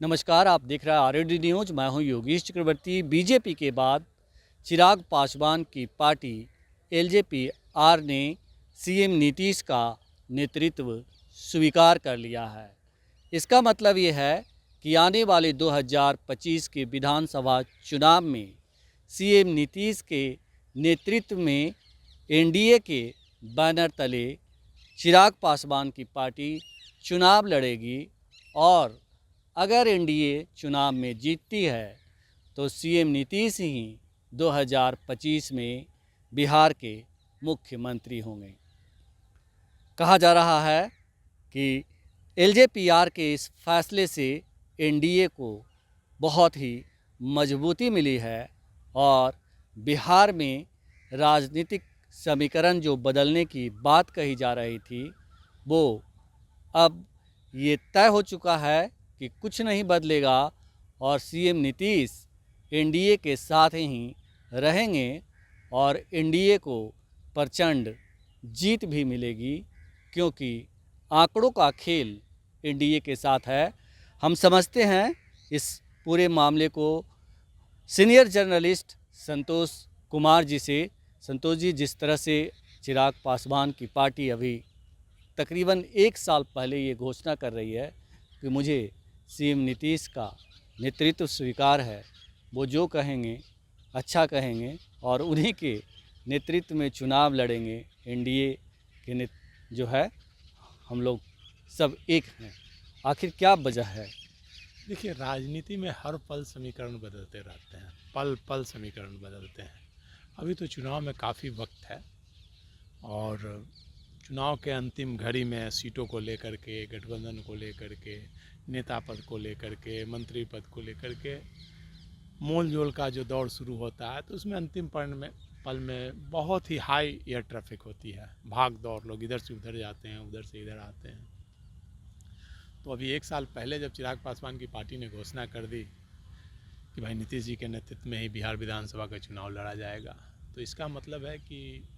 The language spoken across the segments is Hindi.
नमस्कार, आप देख रहे हैं आरएडी न्यूज। मैं हूं योगेश चक्रवर्ती। बीजेपी के बाद चिराग पासवान की पार्टी एलजेपी आर ने सीएम नीतीश का नेतृत्व स्वीकार कर लिया है। इसका मतलब ये है कि आने वाले 2025 के विधानसभा चुनाव में सीएम नीतीश के नेतृत्व में एनडीए के बैनर तले चिराग पासवान की पार्टी चुनाव लड़ेगी और अगर एनडीए चुनाव में जीतती है तो सीएम नीतीश ही 2025 में बिहार के मुख्यमंत्री होंगे। कहा जा रहा है कि एलजेपीआर के इस फैसले से एनडीए को बहुत ही मजबूती मिली है और बिहार में राजनीतिक समीकरण जो बदलने की बात कही जा रही थी वो अब ये तय हो चुका है कि कुछ नहीं बदलेगा और सीएम नीतीश एनडीए के साथ ही रहेंगे और एनडीए को प्रचंड जीत भी मिलेगी, क्योंकि आंकड़ों का खेल एनडीए के साथ है। हम समझते हैं इस पूरे मामले को सीनियर जर्नलिस्ट संतोष कुमार जी से। संतोष जी, जिस तरह से चिराग पासवान की पार्टी अभी तकरीबन 1 साल पहले ये घोषणा कर रही है कि मुझे सीएम नीतीश का नेतृत्व स्वीकार है, वो जो कहेंगे अच्छा कहेंगे और उन्हीं के नेतृत्व में चुनाव लड़ेंगे। एनडीए के जो है हम लोग सब एक हैं। आखिर क्या वजह है? देखिए, राजनीति में हर पल समीकरण बदलते रहते हैं, पल पल समीकरण बदलते हैं। अभी तो चुनाव में काफ़ी वक्त है और चुनाव के अंतिम घड़ी में सीटों को लेकर के, गठबंधन को लेकर के, नेता पद को लेकर के, मंत्री पद को लेकर के मोल जोल का जो दौर शुरू होता है तो उसमें अंतिम पल में बहुत ही हाई एयर ट्रैफिक होती है, भाग दौड़, लोग इधर से उधर जाते हैं, उधर से इधर आते हैं। तो अभी 1 साल पहले जब चिराग पासवान की पार्टी ने घोषणा कर दी कि भाई नीतीश जी के नेतृत्व में ही बिहार विधानसभा का चुनाव लड़ा जाएगा, तो इसका मतलब है कि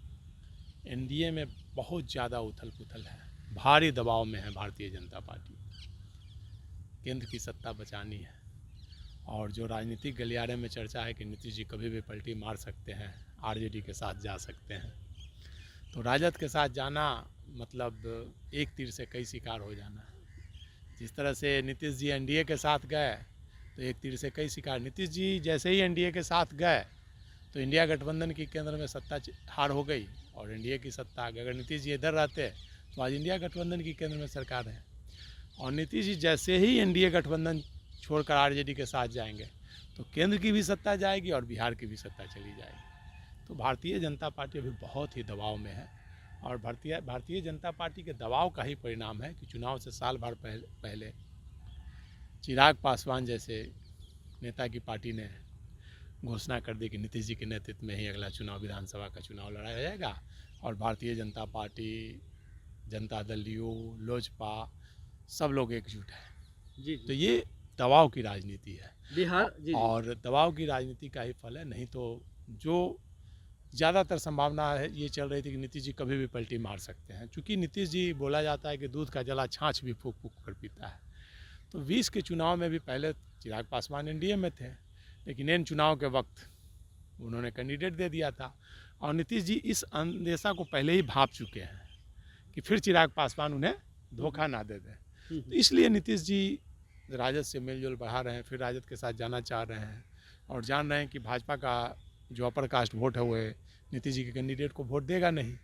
एनडीए में बहुत ज़्यादा उथल पुथल है, भारी दबाव में है भारतीय जनता पार्टी। केंद्र की सत्ता बचानी है और जो राजनीतिक गलियारे में चर्चा है कि नीतीश जी कभी भी पलटी मार सकते हैं, आरजेडी के साथ जा सकते हैं, तो राजद के साथ जाना मतलब एक तीर से कई शिकार हो जाना है। जिस तरह से नीतीश जी एनडीए के साथ गए तो एक तीर से कई शिकार। नीतीश जी जैसे ही एनडीए के साथ गए तो इंडिया गठबंधन की केंद्र में सत्ता हार हो गई और एनडीए की सत्ता आ गई। अगर नीतीश जी इधर रहते तो आज इंडिया गठबंधन की केंद्र में सरकार है और नीतीश जी जैसे ही एनडीए गठबंधन छोड़कर आरजेडी के साथ जाएंगे तो केंद्र की भी सत्ता जाएगी और बिहार की भी सत्ता चली जाएगी। तो भारतीय जनता पार्टी अभी बहुत ही दबाव में है और भारतीय जनता पार्टी के दबाव का ही परिणाम है कि चुनाव से साल भर पहले चिराग पासवान जैसे नेता की पार्टी ने घोषणा कर दी कि नीतीश जी के नेतृत्व में ही अगला चुनाव विधानसभा का चुनाव लड़ाया जाएगा और भारतीय जनता पार्टी, जनता दल यू, लोजपा सब लोग एकजुट हैं। जी। तो ये दबाव की राजनीति है बिहार जी। और दबाव की राजनीति का ही फल है। नहीं तो जो ज़्यादातर संभावना है ये चल रही थी कि नीतीश जी कभी भी पलटी मार सकते हैं, क्योंकि नीतीश जी बोला जाता है कि दूध का जला छाछ भी फूंक फूंक कर पीता है। तो 20 के चुनाव में भी पहले चिराग पासवान एनडीए में थे, लेकिन इन चुनाव के वक्त उन्होंने कैंडिडेट दे दिया था और नीतीश जी इस अंदेशा को पहले ही भांप चुके हैं कि फिर चिराग पासवान उन्हें धोखा ना दे दें। तो इसलिए नीतीश जी राजद से मेलजोल बढ़ा रहे हैं, फिर राजद के साथ जाना चाह रहे हैं और जान रहे हैं कि भाजपा का जो अपर कास्ट वोट है वो नीतीश जी के कैंडिडेट को वोट देगा नहीं,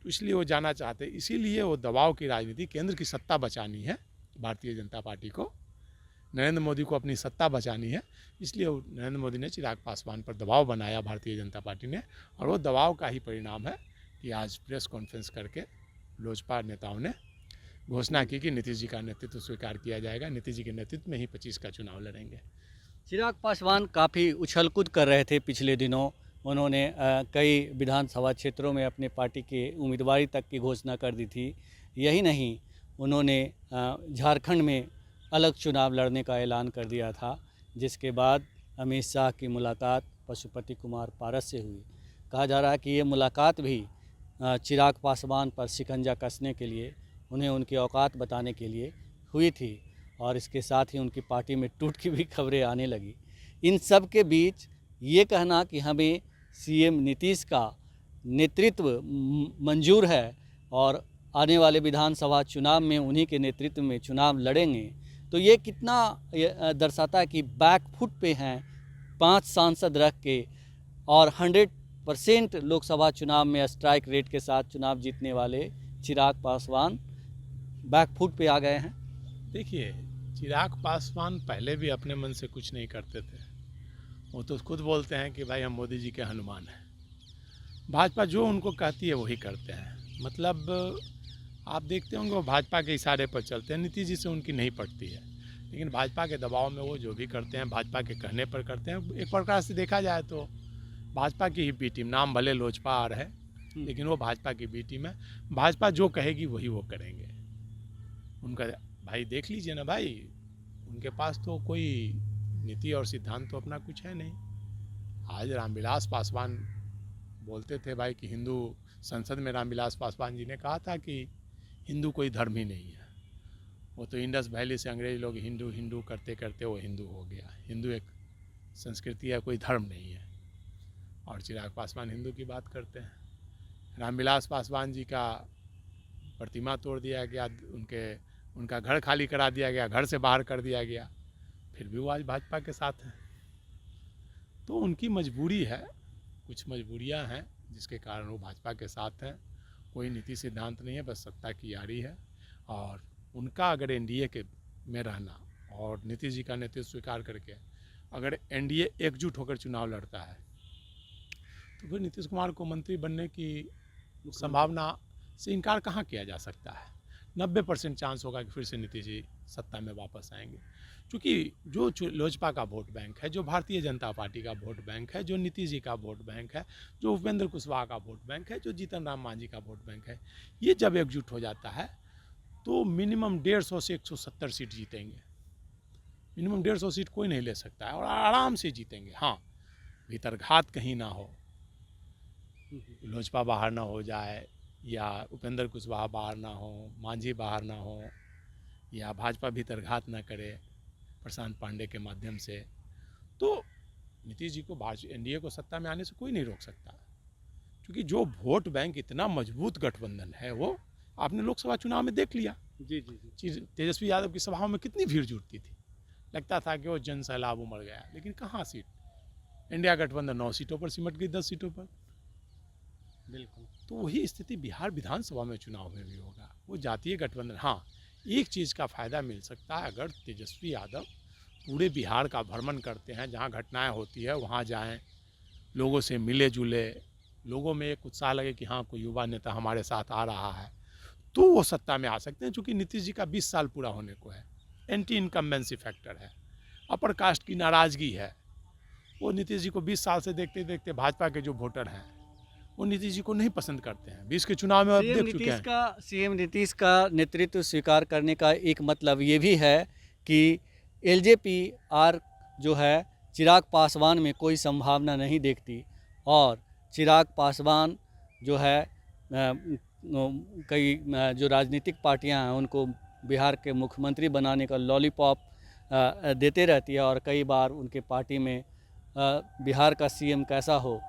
तो इसलिए वो जाना चाहते हैं। इसीलिए वो दबाव की राजनीति, केंद्र की सत्ता बचानी है भारतीय जनता पार्टी को, नरेंद्र मोदी को अपनी सत्ता बचानी है, इसलिए नरेंद्र मोदी ने चिराग पासवान पर दबाव बनाया भारतीय जनता पार्टी ने और वो दबाव का ही परिणाम है कि आज प्रेस कॉन्फ्रेंस करके लोजपा नेताओं ने घोषणा की कि नीतीश जी का नेतृत्व स्वीकार किया जाएगा, नीतीश जी के नेतृत्व में ही 25 का चुनाव लड़ेंगे। चिराग पासवान काफ़ी उछल कूद कर रहे थे पिछले दिनों। उन्होंने कई विधानसभा क्षेत्रों में अपने पार्टी के उम्मीदवारी तक की घोषणा कर दी थी। यही नहीं, उन्होंने झारखंड में अलग चुनाव लड़ने का ऐलान कर दिया था, जिसके बाद अमित शाह की मुलाकात पशुपति कुमार पारस से हुई। कहा जा रहा है कि ये मुलाकात भी चिराग पासवान पर शिकंजा कसने के लिए, उन्हें उनकी औकात बताने के लिए हुई थी और इसके साथ ही उनकी पार्टी में टूट की भी खबरें आने लगी। इन सब के बीच ये कहना कि हमें सीएम नीतीश का नेतृत्व मंजूर है और आने वाले विधानसभा चुनाव में उन्हीं के नेतृत्व में चुनाव लड़ेंगे, तो ये कितना दर्शाता है कि बैक फुट पे हैं 5 सांसद रख के और 100% लोकसभा चुनाव में स्ट्राइक रेट के साथ चुनाव जीतने वाले चिराग पासवान बैक फुट पे आ गए हैं। देखिए, चिराग पासवान पहले भी अपने मन से कुछ नहीं करते थे। वो तो खुद बोलते हैं कि भाई हम मोदी जी के हनुमान हैं। भाजपा जो उनको कहती है वही करते हैं। मतलब आप देखते होंगे वो भाजपा के इशारे पर चलते हैं, नीतीश जी से उनकी नहीं पड़ती है, लेकिन भाजपा के दबाव में वो जो भी करते हैं भाजपा के कहने पर करते हैं। एक प्रकार से देखा जाए तो भाजपा की ही बी टीम, नाम भले लोजपा आ रहा है लेकिन वो भाजपा की बी टीम है। भाजपा जो कहेगी वही वो करेंगे। उनका भाई देख लीजिए ना भाई, उनके पास तो कोई नीति और सिद्धांत तो अपना कुछ है नहीं। आज रामविलास पासवान बोलते थे भाई कि हिंदू संसद में रामविलास पासवान जी ने कहा था कि हिंदू कोई धर्म ही नहीं है। वो तो इंडस वैली से अंग्रेज लोग हिंदू हिंदू करते करते वो हिंदू हो गया। हिंदू एक संस्कृति है, कोई धर्म नहीं है। और चिराग पासवान हिंदू की बात करते हैं। रामविलास पासवान जी का प्रतिमा तोड़ दिया गया, उनका घर खाली करा दिया गया, घर से बाहर कर दिया गया, फिर भी वो आज भाजपा के साथ हैं। तो उनकी मजबूरी है, कुछ मजबूरियां हैं जिसके कारण वो भाजपा के साथ हैं। कोई नीति सिद्धांत नहीं है, बस सत्ता की यारी है। और उनका अगर एनडीए के में रहना और नीतीश जी का नेतृत्व स्वीकार करके अगर एनडीए एकजुट होकर चुनाव लड़ता है तो फिर नीतीश कुमार को मंत्री बनने की संभावना से इनकार कहाँ किया जा सकता है। 90% चांस होगा कि फिर से नीतीश जी सत्ता में वापस आएंगे, क्योंकि जो लोजपा का वोट बैंक है, जो भारतीय जनता पार्टी का वोट बैंक है, जो नीतीश जी का वोट बैंक है, जो उपेंद्र कुशवाहा का वोट बैंक है, जो जीतन राम मांझी का वोट बैंक है, ये जब एकजुट हो जाता है तो मिनिमम 150 से 170 सीट जीतेंगे। मिनिमम 150 सीट कोई नहीं ले सकता है और आराम से जीतेंगे। हाँ, भीतरघात कहीं ना हो, लोजपा बाहर ना हो जाए या उपेंद्र कुशवाहा बाहर ना हो, मांझी बाहर ना हो, या भाजपा भीतरघात ना करे प्रशांत पांडे के माध्यम से, तो नीतीश जी को एनडीए को सत्ता में आने से कोई नहीं रोक सकता। क्योंकि जो वोट बैंक इतना मजबूत गठबंधन है, वो आपने लोकसभा चुनाव में देख लिया। जी जी जी। तेजस्वी यादव की सभाओं में कितनी भीड़ जुटती थी, लगता था कि वो जन सैलाब उमड़ गया, लेकिन कहाँ सीट। इंडिया गठबंधन 9 सीटों पर सिमट गई, 10 सीटों पर। बिल्कुल। तो वही स्थिति बिहार विधानसभा में चुनाव में भी होगा। वो जातीय गठबंधन, हाँ, एक चीज़ का फ़ायदा मिल सकता है, अगर तेजस्वी यादव पूरे बिहार का भ्रमण करते हैं, जहाँ घटनाएं होती है वहाँ जाएं, लोगों से मिले जुले, लोगों में एक उत्साह लगे कि हाँ कोई युवा नेता हमारे साथ आ रहा है, तो वो सत्ता में आ सकते हैं। चूँकि नीतीश जी का 20 साल पूरा होने को है, एंटी इनकम्बेंसी फैक्टर है, अपर कास्ट की नाराज़गी है। वो नीतीश जी को 20 साल से देखते देखते भाजपा के जो वोटर हैं वो नीतीश जी को नहीं पसंद करते हैं। 20 के चुनाव में अब देख चुके हैं। सीएम नीतीश का नेतृत्व स्वीकार करने का एक मतलब ये भी है कि एलजेपी आर जो है चिराग पासवान में कोई संभावना नहीं देखती, और चिराग पासवान जो है कई जो राजनीतिक पार्टियां हैं उनको बिहार के मुख्यमंत्री बनाने का लॉलीपॉप देते रहती है, और कई बार उनके पार्टी में बिहार का सीएम कैसा हो,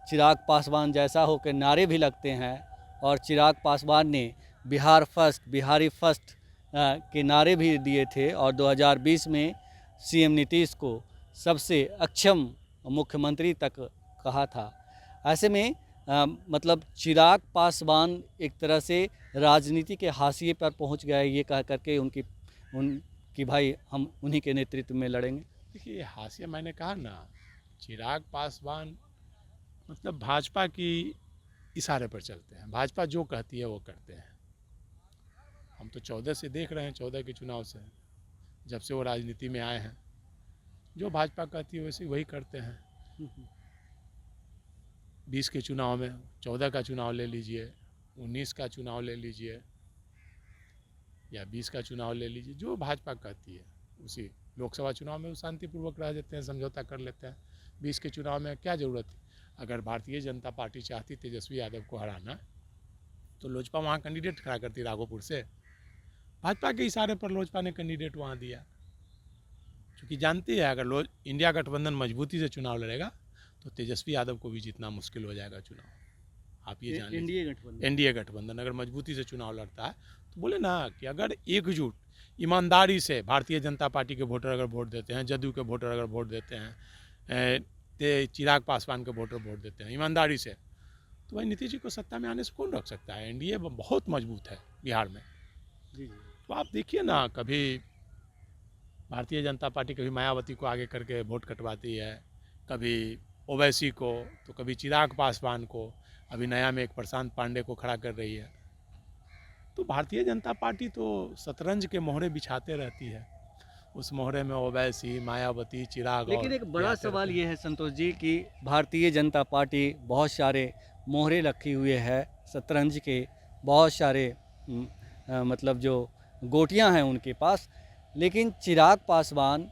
चिराग पासवान जैसा हो के नारे भी लगते हैं। और चिराग पासवान ने बिहार फर्स्ट, बिहारी फर्स्ट के नारे भी दिए थे, और 2020 में सीएम नीतीश को सबसे अक्षम मुख्यमंत्री तक कहा था। ऐसे में मतलब चिराग पासवान एक तरह से राजनीति के हाशिए पर पहुंच गए, ये कह करके उनकी भाई हम उन्हीं के नेतृत्व में लड़ेंगे। देखिए, हाशिया मैंने कहा ना, चिराग पासवान मतलब भाजपा की इशारे पर चलते हैं, भाजपा जो कहती है वो करते हैं। हम तो 14 से देख रहे हैं, 14 के चुनाव से, जब से वो राजनीति में आए हैं, जो भाजपा कहती है वैसे वही करते हैं। 20 के चुनाव में, 14 का चुनाव ले लीजिए, 19 का चुनाव ले लीजिए, या 20 का चुनाव ले लीजिए, जो भाजपा कहती है उसी। लोकसभा चुनाव में वो शांतिपूर्वक रह जाते हैं, समझौता कर लेते हैं। 20 के चुनाव में क्या ज़रूरत थी? अगर भारतीय जनता पार्टी चाहती तेजस्वी यादव को हराना तो लोजपा वहाँ कैंडिडेट खड़ा करती राघोपुर से, भाजपा के इशारे पर लोजपा ने कैंडिडेट वहाँ दिया, क्योंकि जानती है अगर इंडिया गठबंधन मजबूती से चुनाव लड़ेगा तो तेजस्वी यादव को भी जीतना मुश्किल हो जाएगा चुनाव। आप ये जान लीजिए, एनडीए गठबंधन अगर मजबूती से चुनाव लड़ता है तो बोले ना कि अगर एकजुट ईमानदारी से भारतीय जनता पार्टी के वोटर अगर वोट देते हैं, जदयू के वोटर अगर वोट देते हैं, चिराग पासवान के वोटर वोट देते हैं ईमानदारी से, तो भाई नीतीश जी को सत्ता में आने से कौन रोक सकता है। एनडीए बहुत मजबूत है बिहार में। तो आप देखिए ना, कभी भारतीय जनता पार्टी कभी मायावती को आगे करके वोट कटवाती है, कभी ओवैसी को, तो कभी चिराग पासवान को, अभी नया में एक प्रशांत पांडे को खड़ा कर रही है। तो भारतीय जनता पार्टी तो शतरंज के मोहरे बिछाते रहती है, उस मोहरे में ओवैसी, मायावती, चिराग। लेकिन एक बड़ा सवाल ये है संतोष जी कि भारतीय जनता पार्टी बहुत सारे मोहरे रखी हुए है, शतरंज के बहुत सारे मतलब जो गोटियां हैं उनके पास, लेकिन चिराग पासवान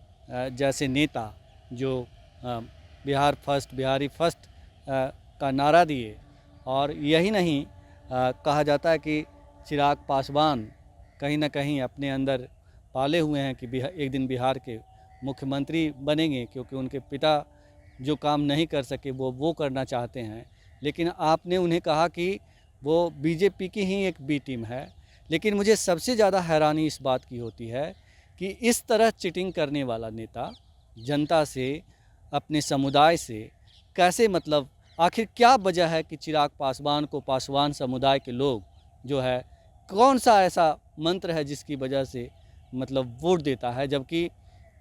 जैसे नेता जो बिहार फर्स्ट, बिहारी फर्स्ट का नारा दिए, और यही नहीं कहा जाता है कि चिराग पासवान कहीं ना कहीं अपने अंदर पाले हुए हैं कि एक दिन बिहार के मुख्यमंत्री बनेंगे, क्योंकि उनके पिता जो काम नहीं कर सके वो करना चाहते हैं। लेकिन आपने उन्हें कहा कि वो बीजेपी की ही एक बी टीम है। लेकिन मुझे सबसे ज़्यादा हैरानी इस बात की होती है कि इस तरह चीटिंग करने वाला नेता जनता से, अपने समुदाय से कैसे, मतलब आखिर क्या वजह है कि चिराग पासवान को पासवान समुदाय के लोग जो है, कौन सा ऐसा मंत्र है जिसकी वजह से मतलब वोट देता है, जबकि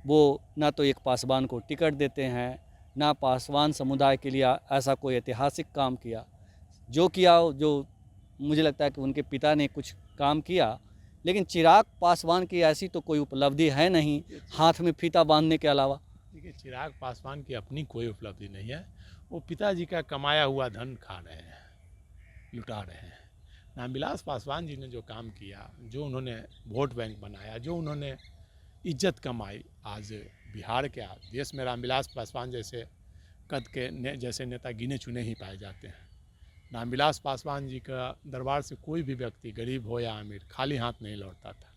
वो ना तो एक पासवान को टिकट देते हैं, ना पासवान समुदाय के लिए ऐसा कोई ऐतिहासिक काम किया। जो किया, जो मुझे लगता है कि उनके पिता ने कुछ काम किया, लेकिन चिराग पासवान की ऐसी तो कोई उपलब्धि है नहीं हाथ में फीता बांधने के अलावा। देखिए, चिराग पासवान की अपनी कोई उपलब्धि नहीं है, वो पिताजी का कमाया हुआ धन खा रहे हैं, लुटा रहे हैं। रामविलास पासवान जी ने जो काम किया, जो उन्होंने वोट बैंक बनाया, जो उन्होंने इज्जत कमाई, आज बिहार के देश में रामविलास पासवान जैसे कद के जैसे नेता गिने चुने ही पाए जाते हैं। रामविलास पासवान जी का दरबार से कोई भी व्यक्ति, गरीब हो या अमीर, खाली हाथ नहीं लौटता था,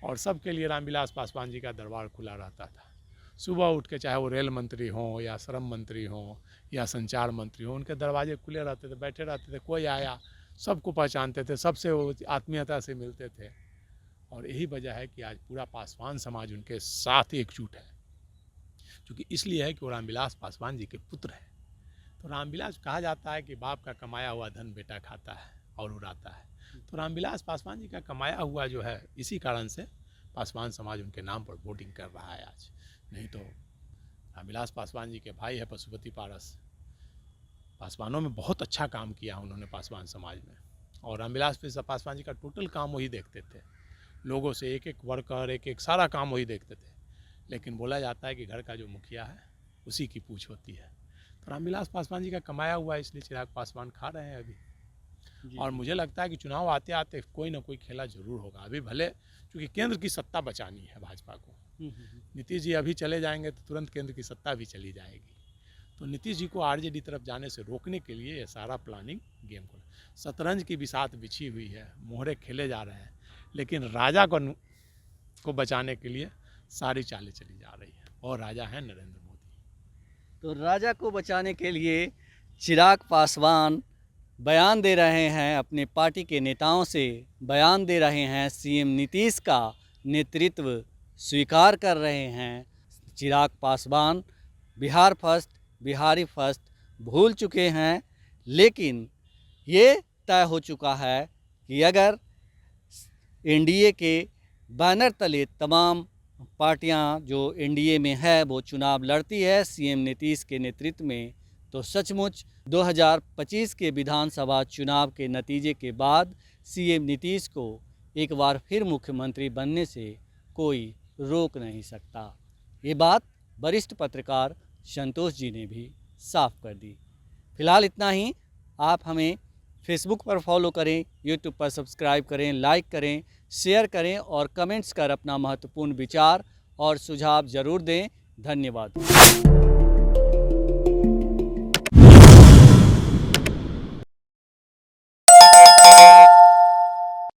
और सबके लिए रामविलास पासवान जी का दरबार खुला रहता था। सुबह उठ के चाहे वो रेल मंत्री हों या श्रम मंत्री हों या संचार मंत्री हों, उनके दरवाजे खुले रहते थे, बैठे रहते थे, कोई आया सबको पहचानते थे, सबसे वो आत्मीयता से मिलते थे। और यही वजह है कि आज पूरा पासवान समाज उनके साथ एकजुट है, क्योंकि इसलिए है कि वो रामविलास पासवान जी के पुत्र हैं। तो रामविलास, कहा जाता है कि बाप का कमाया हुआ धन बेटा खाता है और उड़ाता है, तो रामविलास पासवान जी का कमाया हुआ जो है, इसी कारण से पासवान समाज उनके नाम पर वोटिंग कर रहा है आज। नहीं तो रामविलास पासवान जी के भाई है पशुपति पारस, पासवानों में बहुत अच्छा काम किया उन्होंने पासवान समाज में, और रामविलास पासवान जी का टोटल काम वही देखते थे, लोगों से एक एक वर्कर, एक एक सारा काम वही देखते थे। लेकिन बोला जाता है कि घर का जो मुखिया है उसी की पूछ होती है। तो रामविलास पासवान जी का कमाया हुआ, इसलिए चिराग पासवान खा रहे हैं अभी। और मुझे लगता है कि चुनाव आते आते कोई ना कोई खेला जरूर होगा अभी, भले क्योंकि केंद्र की सत्ता बचानी है भाजपा को। नीतीश जी अभी चले जाएंगे तो तुरंत केंद्र की सत्ता भी चली जाएगी, तो नीतीश जी को आरजेडी तरफ जाने से रोकने के लिए ये सारा प्लानिंग गेम को, शतरंज की बिसात बिछी हुई है, मोहरे खेले जा रहे हैं, लेकिन राजा को बचाने के लिए सारी चालें चली जा रही है, और राजा है नरेंद्र मोदी। तो राजा को बचाने के लिए चिराग पासवान बयान दे रहे हैं, अपने पार्टी के नेताओं से बयान दे रहे हैं, सीएम नीतीश का नेतृत्व स्वीकार कर रहे हैं। चिराग पासवान बिहार फर्स्ट, बिहारी फर्स्ट भूल चुके हैं, लेकिन ये तय हो चुका है कि अगर एनडीए के बैनर तले तमाम पार्टियां जो एनडीए में है वो चुनाव लड़ती है सीएम नीतीश के नेतृत्व में, तो सचमुच 2025 के विधानसभा चुनाव के नतीजे के बाद सीएम नीतीश को एक बार फिर मुख्यमंत्री बनने से कोई रोक नहीं सकता। ये बात वरिष्ठ पत्रकार संतोष जी ने भी साफ कर दी। फिलहाल इतना ही। आप हमें फेसबुक पर फॉलो करें, यूट्यूब पर सब्सक्राइब करें, लाइक करें, शेयर करें और कमेंट्स कर अपना महत्वपूर्ण विचार और सुझाव ज़रूर दें। धन्यवाद।